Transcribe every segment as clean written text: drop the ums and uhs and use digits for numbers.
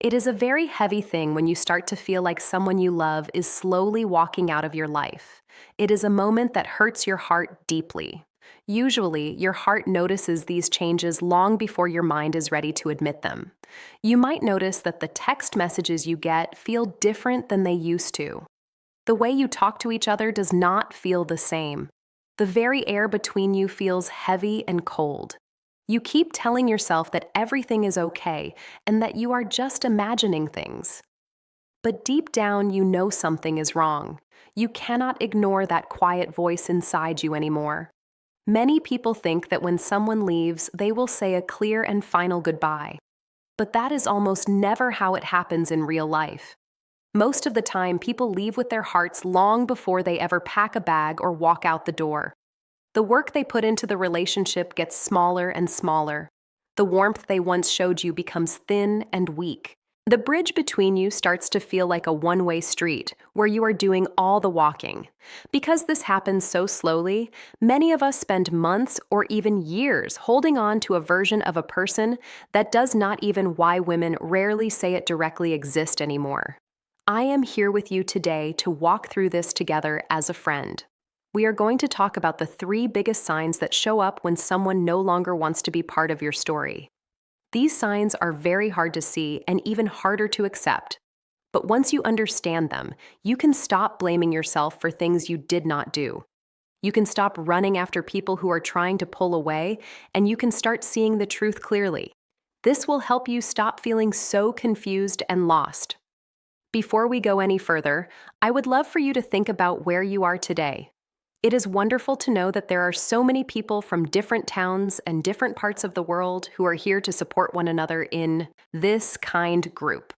It is a very heavy thing when you start to feel like someone you love is slowly walking out of your life. It is a moment that hurts your heart deeply. Usually, your heart notices these changes long before your mind is ready to admit them. You might notice that the text messages you get feel different than they used to. The way you talk to each other does not feel the same. The very air between you feels heavy and cold. You keep telling yourself that everything is okay and that you are just imagining things. But deep down, you know something is wrong. You cannot ignore that quiet voice inside you anymore. Many people think that when someone leaves, they will say a clear and final goodbye. But that is almost never how it happens in real life. Most of the time, people leave with their hearts long before they ever pack a bag or walk out the door. The work they put into the relationship gets smaller and smaller. The warmth they once showed you becomes thin and weak. The bridge between you starts to feel like a one-way street where you are doing all the walking. Because this happens so slowly, many of us spend months or even years holding on to a version of a person that does not even why women rarely say it directly exist anymore. I am here with you today to walk through this together as a friend. We are going to talk about the 3 biggest signs that show up when someone no longer wants to be part of your story. These signs are very hard to see and even harder to accept. But once you understand them, you can stop blaming yourself for things you did not do. You can stop running after people who are trying to pull away, and you can start seeing the truth clearly. This will help you stop feeling so confused and lost. Before we go any further, I would love for you to think about where you are today. It is wonderful to know that there are so many people from different towns and different parts of the world who are here to support one another in this kind group.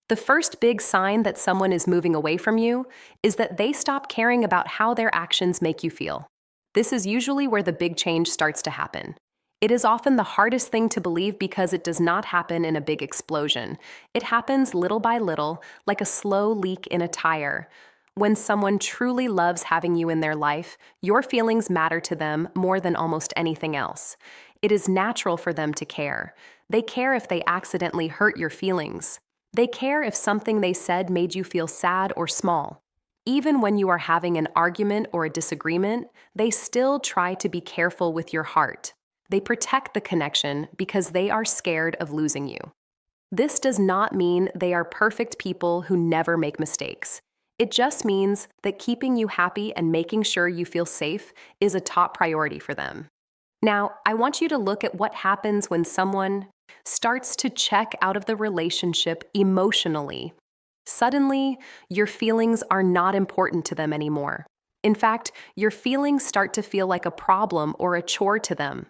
The first big sign that someone is moving away from you is that they stop caring about how their actions make you feel. This is usually where the big change starts to happen. It is often the hardest thing to believe because it does not happen in a big explosion. It happens little by little, like a slow leak in a tire. When someone truly loves having you in their life, your feelings matter to them more than almost anything else. It is natural for them to care. They care if they accidentally hurt your feelings. They care if something they said made you feel sad or small. Even when you are having an argument or a disagreement, they still try to be careful with your heart. They protect the connection because they are scared of losing you. This does not mean they are perfect people who never make mistakes. It just means that keeping you happy and making sure you feel safe is a top priority for them. Now, I want you to look at what happens when someone starts to check out of the relationship emotionally. Suddenly, your feelings are not important to them anymore. In fact, your feelings start to feel like a problem or a chore to them.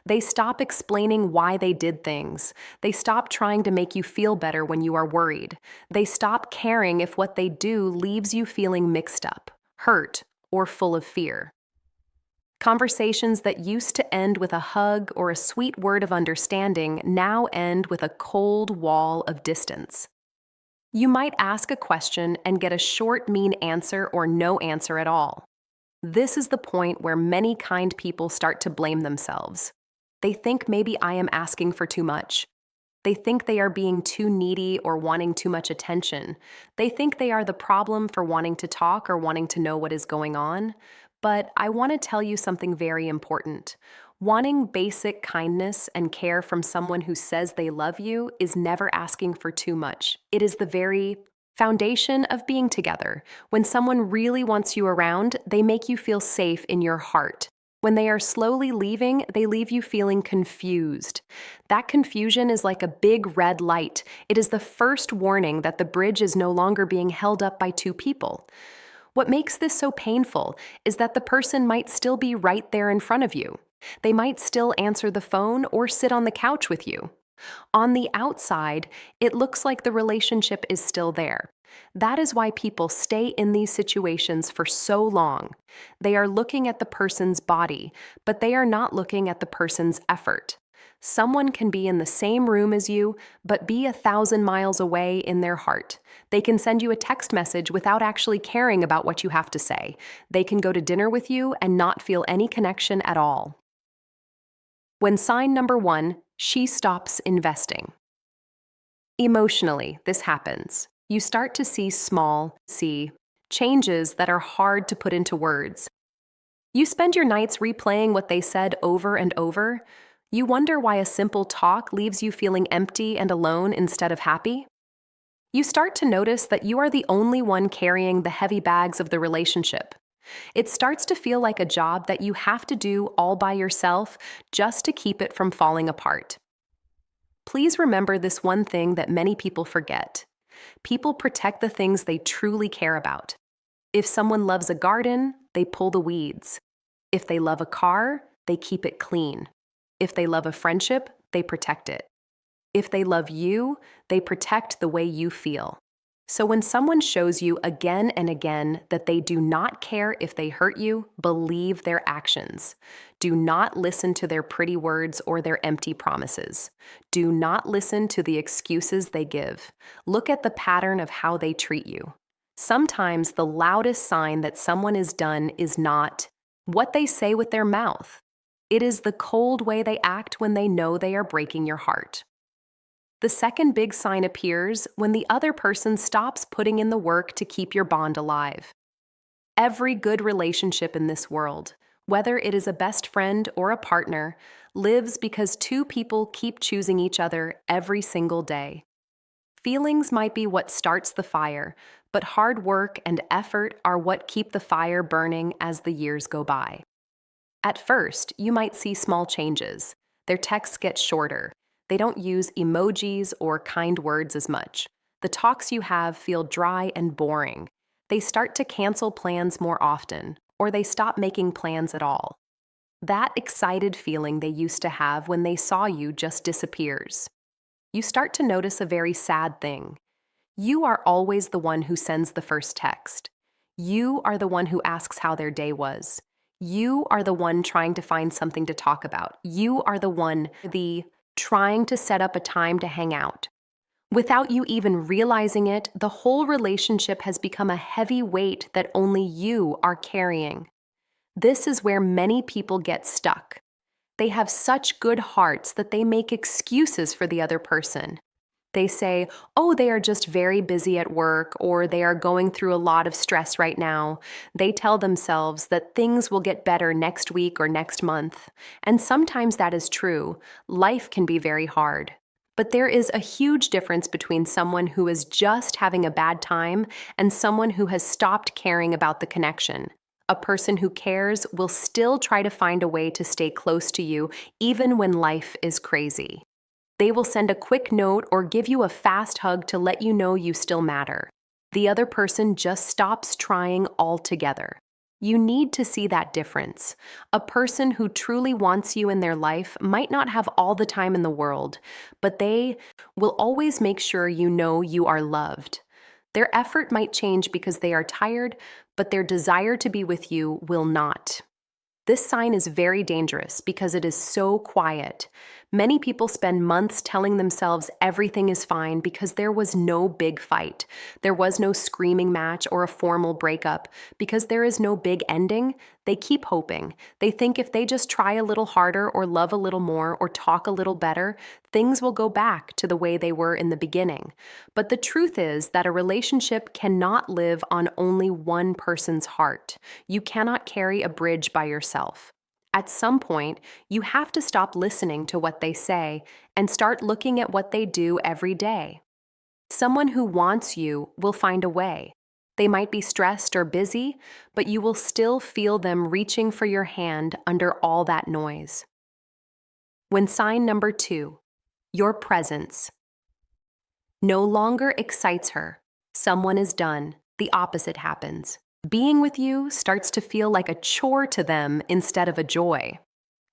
They stop explaining why they did things. They stop trying to make you feel better when you are worried. They stop caring if what they do leaves you feeling mixed up, hurt, or full of fear. Conversations that used to end with a hug or a sweet word of understanding now end with a cold wall of distance. You might ask a question and get a short, mean answer or no answer at all. This is the point where many kind people start to blame themselves. They think maybe I am asking for too much. They think they are being too needy or wanting too much attention. They think they are the problem for wanting to talk or wanting to know what is going on. But I want to tell you something very important. Wanting basic kindness and care from someone who says they love you is never asking for too much. It is the very foundation of being together. When someone really wants you around, they make you feel safe in your heart. When they are slowly leaving, they leave you feeling confused. That confusion is like a big red light. It is the first warning that the bridge is no longer being held up by 2 people. What makes this so painful is that the person might still be right there in front of you. They might still answer the phone or sit on the couch with you. On the outside, it looks like the relationship is still there. That is why people stay in these situations for so long. They are looking at the person's body, but they are not looking at the person's effort. Someone can be in the same room as you, but be 1,000 miles away in their heart. They can send you a text message without actually caring about what you have to say. They can go to dinner with you and not feel any connection at all. When sign number 1, she stops investing. Emotionally, this happens. You start to see changes that are hard to put into words. You spend your nights replaying what they said over and over. You wonder why a simple talk leaves you feeling empty and alone instead of happy. You start to notice that you are the only one carrying the heavy bags of the relationship. It starts to feel like a job that you have to do all by yourself just to keep it from falling apart. Please remember this one thing that many people forget. People protect the things they truly care about. If someone loves a garden, they pull the weeds. If they love a car, they keep it clean. If they love a friendship, they protect it. If they love you, they protect the way you feel. So when someone shows you again and again that they do not care if they hurt you, believe their actions. Do not listen to their pretty words or their empty promises. Do not listen to the excuses they give. Look at the pattern of how they treat you. Sometimes the loudest sign that someone is done is not what they say with their mouth. It is the cold way they act when they know they are breaking your heart. The second big sign appears when the other person stops putting in the work to keep your bond alive. Every good relationship in this world, whether it is a best friend or a partner, lives because two people keep choosing each other every single day. Feelings might be what starts the fire, but hard work and effort are what keep the fire burning as the years go by. At first, you might see small changes. Their texts get shorter. They don't use emojis or kind words as much. The talks you have feel dry and boring. They start to cancel plans more often, or they stop making plans at all. That excited feeling they used to have when they saw you just disappears. You start to notice a very sad thing. You are always the one who sends the first text. You are the one who asks how their day was. You are the one trying to find something to talk about. You are the one, trying to set up a time to hang out. Without you even realizing it, the whole relationship has become a heavy weight that only you are carrying. This is where many people get stuck. They have such good hearts that they make excuses for the other person. They say, oh, they are just very busy at work, or they are going through a lot of stress right now. They tell themselves that things will get better next week or next month. And sometimes that is true. Life can be very hard. But there is a huge difference between someone who is just having a bad time and someone who has stopped caring about the connection. A person who cares will still try to find a way to stay close to you, even when life is crazy. They will send a quick note or give you a fast hug to let you know you still matter. The other person just stops trying altogether. You need to see that difference. A person who truly wants you in their life might not have all the time in the world, but they will always make sure you know you are loved. Their effort might change because they are tired, but their desire to be with you will not. This sign is very dangerous because it is so quiet. Many people spend months telling themselves everything is fine because there was no big fight. There was no screaming match or a formal breakup. Because there is no big ending, they keep hoping. They think if they just try a little harder or love a little more or talk a little better, things will go back to the way they were in the beginning. But the truth is that a relationship cannot live on only one person's heart. You cannot carry a bridge by yourself. At some point, you have to stop listening to what they say and start looking at what they do every day. Someone who wants you will find a way. They might be stressed or busy, but you will still feel them reaching for your hand under all that noise. When sign number 2, your presence no longer excites her, someone is done, the opposite happens. Being with you starts to feel like a chore to them instead of a joy.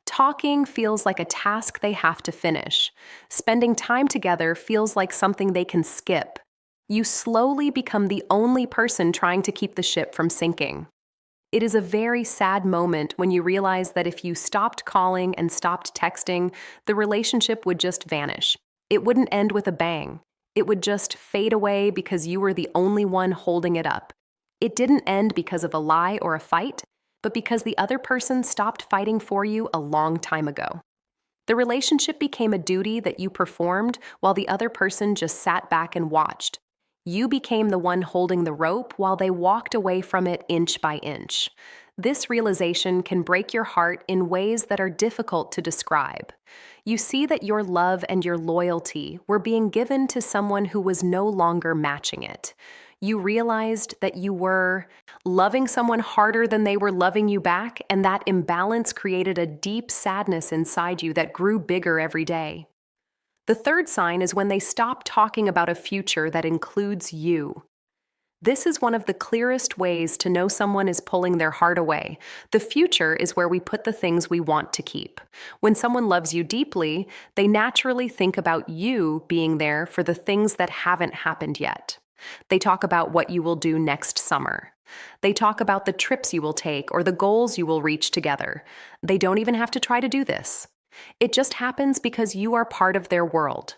Talking feels like a task they have to finish. Spending time together feels like something they can skip. You slowly become the only person trying to keep the ship from sinking. It is a very sad moment when you realize that if you stopped calling and stopped texting, the relationship would just vanish. It wouldn't end with a bang. It would just fade away because you were the only one holding it up. It didn't end because of a lie or a fight, but because the other person stopped fighting for you a long time ago. The relationship became a duty that you performed while the other person just sat back and watched. You became the one holding the rope while they walked away from it inch by inch. This realization can break your heart in ways that are difficult to describe. You see that your love and your loyalty were being given to someone who was no longer matching it. You realized that you were loving someone harder than they were loving you back, and that imbalance created a deep sadness inside you that grew bigger every day. The third sign is when they stop talking about a future that includes you. This is one of the clearest ways to know someone is pulling their heart away. The future is where we put the things we want to keep. When someone loves you deeply, they naturally think about you being there for the things that haven't happened yet. They talk about what you will do next summer. They talk about the trips you will take or the goals you will reach together. They don't even have to try to do this. It just happens because you are part of their world.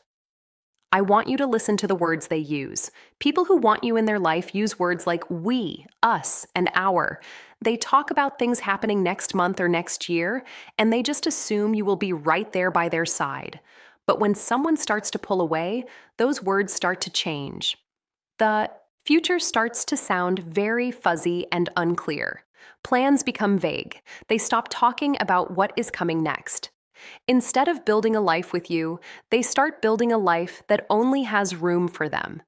I want you to listen to the words they use. People who want you in their life use words like we, us, and our. They talk about things happening next month or next year, and they just assume you will be right there by their side. But when someone starts to pull away, those words start to change. The future starts to sound very fuzzy and unclear. Plans become vague. They stop talking about what is coming next. Instead of building a life with you, they start building a life that only has room for them.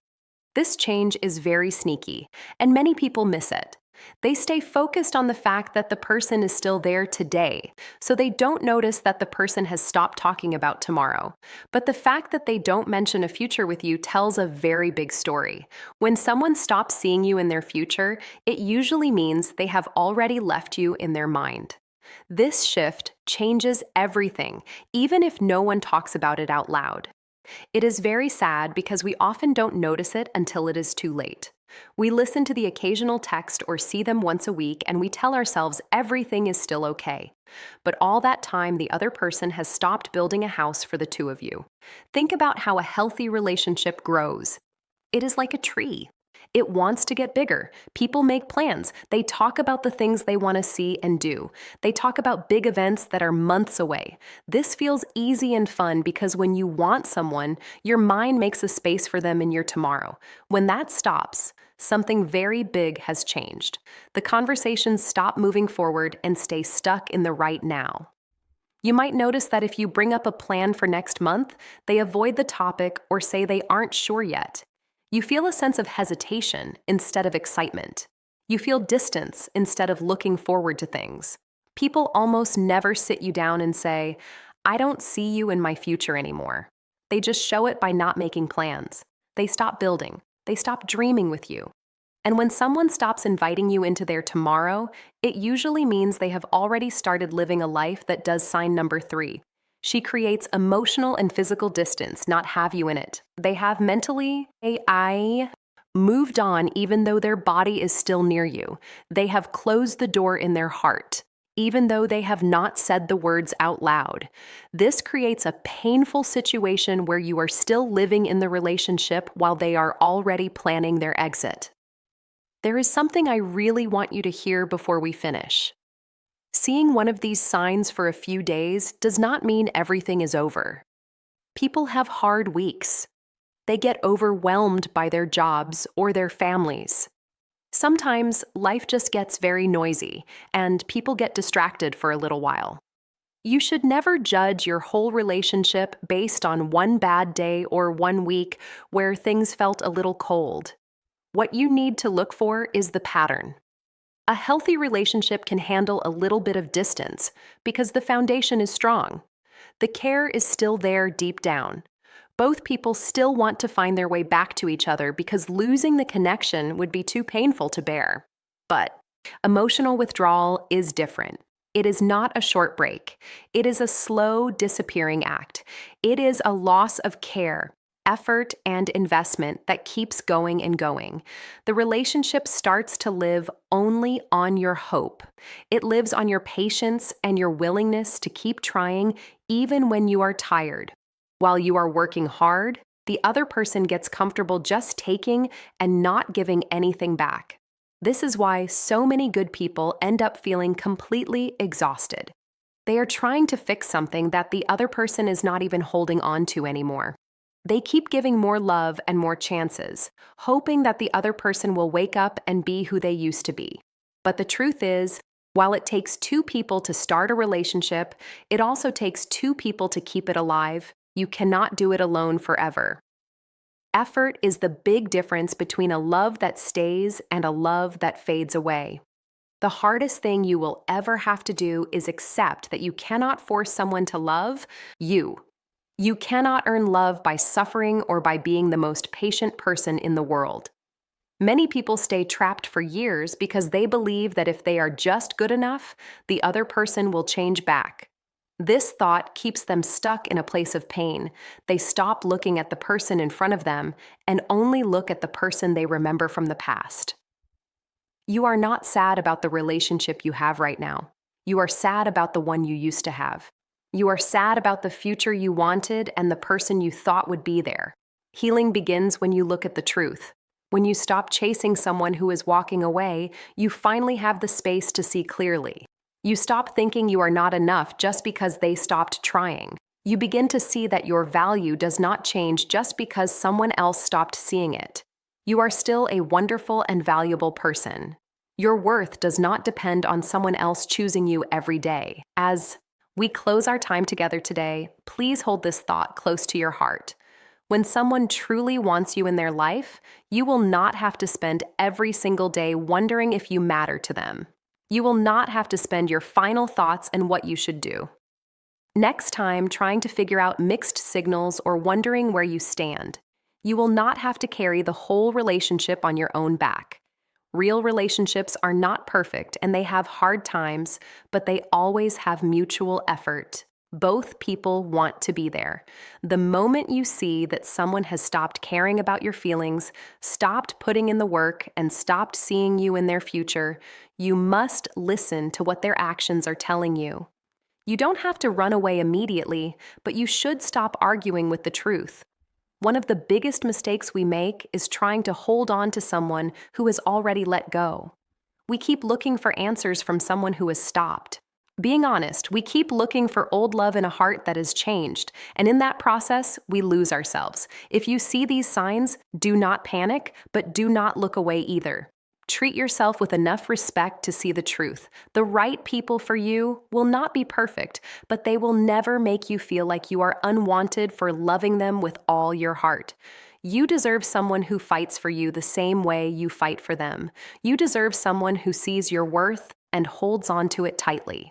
This change is very sneaky, and many people miss it. They stay focused on the fact that the person is still there today, so they don't notice that the person has stopped talking about tomorrow. But the fact that they don't mention a future with you tells a very big story. When someone stops seeing you in their future, it usually means they have already left you in their mind. This shift changes everything, even if no one talks about it out loud. It is very sad because we often don't notice it until it is too late. We listen to the occasional text or see them once a week and we tell ourselves everything is still okay. But all that time, the other person has stopped building a house for the two of you. Think about how a healthy relationship grows. It is like a tree. It wants to get bigger. People make plans. They talk about the things they want to see and do. They talk about big events that are months away. This feels easy and fun because when you want someone, your mind makes a space for them in your tomorrow. When that stops, something very big has changed. The conversations stop moving forward and stay stuck in the right now. You might notice that if you bring up a plan for next month, they avoid the topic or say they aren't sure yet. You feel a sense of hesitation instead of excitement. You feel distance instead of looking forward to things. People almost never sit you down and say, I don't see you in my future anymore. They just show it by not making plans. They stop building. They stop dreaming with you. And when someone stops inviting you into their tomorrow, it usually means they have already started living a life that does sign number 3. She creates emotional and physical distance, not have you in it. They have mentally, I moved on even though their body is still near you. They have closed the door in their heart, even though they have not said the words out loud. This creates a painful situation where you are still living in the relationship while they are already planning their exit. There is something I really want you to hear before we finish. Seeing one of these signs for a few days does not mean everything is over. People have hard weeks. They get overwhelmed by their jobs or their families. Sometimes life just gets very noisy and people get distracted for a little while. You should never judge your whole relationship based on one bad day or one week where things felt a little cold. What you need to look for is the pattern. A healthy relationship can handle a little bit of distance because the foundation is strong. The care is still there deep down. Both people still want to find their way back to each other because losing the connection would be too painful to bear. But emotional withdrawal is different. It is not a short break. It is a slow disappearing act. It is a loss of care, effort, and investment that keeps going and going. The relationship starts to live only on your hope. It lives on your patience and your willingness to keep trying even when you are tired. While you are working hard, the other person gets comfortable just taking and not giving anything back. This is why so many good people end up feeling completely exhausted. They are trying to fix something that the other person is not even holding on to anymore. They keep giving more love and more chances, hoping that the other person will wake up and be who they used to be. But the truth is, while it takes two people to start a relationship, it also takes two people to keep it alive. You cannot do it alone forever. Effort is the big difference between a love that stays and a love that fades away. The hardest thing you will ever have to do is accept that you cannot force someone to love you. You cannot earn love by suffering or by being the most patient person in the world. Many people stay trapped for years because they believe that if they are just good enough, the other person will change back. This thought keeps them stuck in a place of pain. They stop looking at the person in front of them and only look at the person they remember from the past. You are not sad about the relationship you have right now. You are sad about the one you used to have. You are sad about the future you wanted and the person you thought would be there. Healing begins when you look at the truth. When you stop chasing someone who is walking away, you finally have the space to see clearly. You stop thinking you are not enough just because they stopped trying. You begin to see that your value does not change just because someone else stopped seeing it. You are still a wonderful and valuable person. Your worth does not depend on someone else choosing you every day. As we close our time together today, please hold this thought close to your heart. When someone truly wants you in their life, you will not have to spend every single day wondering if you matter to them. You will not have to spend your final thoughts on what you should do. Next time, trying to figure out mixed signals or wondering where you stand. You will not have to carry the whole relationship on your own back. Real relationships are not perfect and they have hard times, but they always have mutual effort. Both people want to be there. The moment you see that someone has stopped caring about your feelings, stopped putting in the work, and stopped seeing you in their future, you must listen to what their actions are telling you. You don't have to run away immediately, but you should stop arguing with the truth. One of the biggest mistakes we make is trying to hold on to someone who has already let go. We keep looking for answers from someone who has stopped. Being honest, we keep looking for old love in a heart that has changed, and in that process, we lose ourselves. If you see these signs, do not panic, but do not look away either. Treat yourself with enough respect to see the truth. The right people for you will not be perfect, but they will never make you feel like you are unwanted for loving them with all your heart. You deserve someone who fights for you the same way you fight for them. You deserve someone who sees your worth and holds on to it tightly.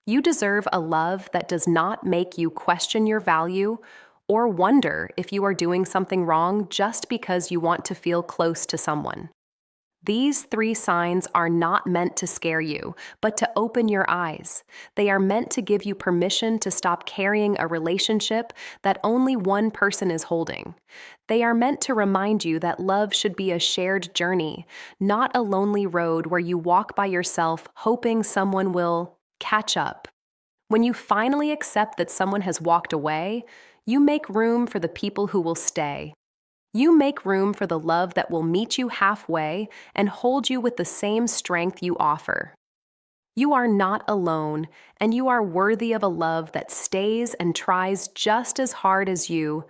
You deserve a love that does not make you question your value or wonder if you are doing something wrong just because you want to feel close to someone. These 3 signs are not meant to scare you, but to open your eyes. They are meant to give you permission to stop carrying a relationship that only one person is holding. They are meant to remind you that love should be a shared journey, not a lonely road where you walk by yourself hoping someone will catch up. When you finally accept that someone has walked away, you make room for the people who will stay. You make room for the love that will meet you halfway and hold you with the same strength you offer. You are not alone, and you are worthy of a love that stays and tries just as hard as you,